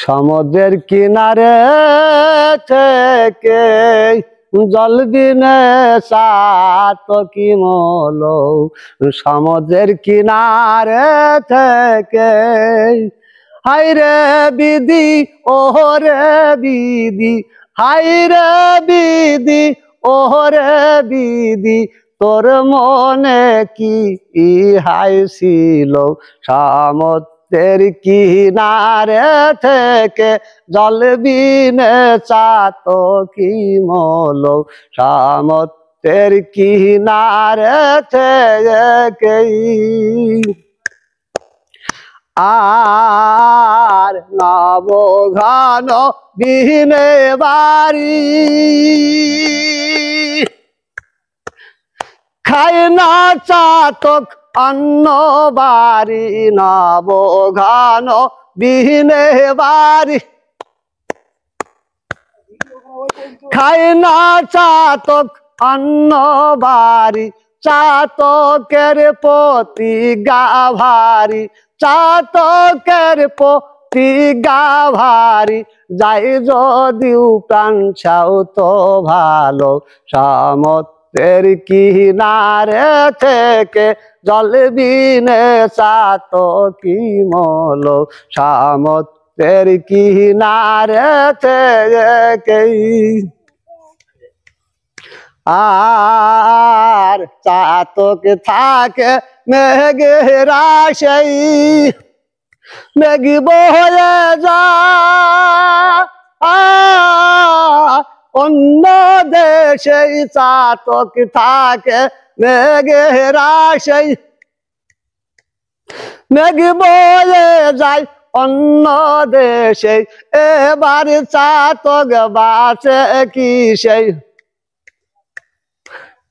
সমুদ্রের কিনারে থেকে জল বিনে সাত কি মলো, সমুদ্রের কিনারে থেকে হাইরে বিধি ওরে বিধি, হাইরে বিধি ওরে বিধি, তোর মনে কি ইহাই ছিল সমুদ্রের কিনারে থেকে জল বিনে চাত কি মলো, সমুদ্রের কিনারে থেকে। আর নবঘন বিনে বাড়ি খায় না চাতক অন্ন বাড়ি, নবঘন বিনে বাড়ি খায় না চাতক অন্ন বাড়ি, চাতকের প্রতি গা ভারি, চাতকের প্রতি গা ভারি, যাই যদিও প্রাণ চাও তো ভালো, সমুদ্রের কিনারে থেকে জল বিনে চাত কি মলো, সমুদ্রের কিনারে থেকে। আর চাতক থাকে মেঘের আশায়, মেঘ বয়ে যায় অন্য দেশে, চাতক থাকে মেঘের আশায়, মেঘ বয়ে যায় অন্য দেশে, এবার চাতক বাঁচে কিসে,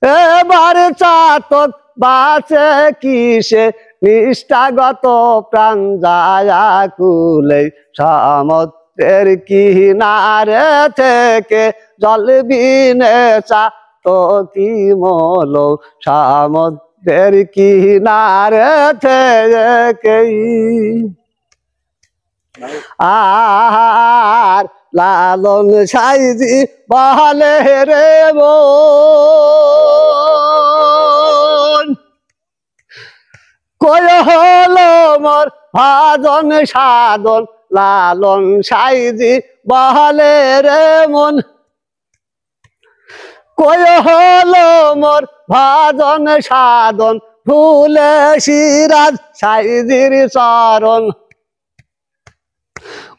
এবার চাতক বাঁচে কিসে, নিষ্ঠাগত প্রাণ যায় কুলে, সমুদ্রের কিনারে থেকে জল বিনে চাত কি মলো, সমুদ্রের কিনারে থেকে। আর লালন সাইজি বলে রে মন, কই হলো মোর ভাজন সাধন, লালন সাইজি বলে রে মন, কই হলো মোর ভাজন সাধন, ফুলে সিরাজ সাইজির চরণ,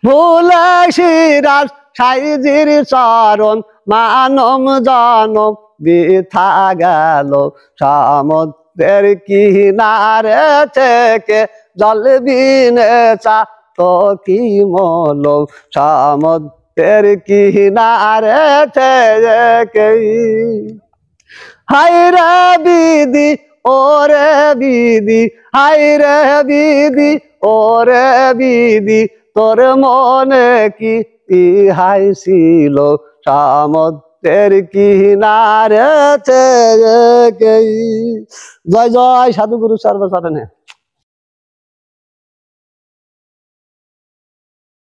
ফুলে সিরাজ সাইজির চরণ, মানব জনম বৃথা গেল, সমুদ্রের কিনারে থেকে জল বিনে চাত কি মলো, সমুদ্রের কিনারে থেকে। হাইরে বিধি ওরে বিধি, হাইরে বিধি ওরে বিধি, তোর মনে কি ইহাই ছিল সমুদ্রের কিনারে থেকে। জয় জয় সাধুগুরু সর্বচরণে।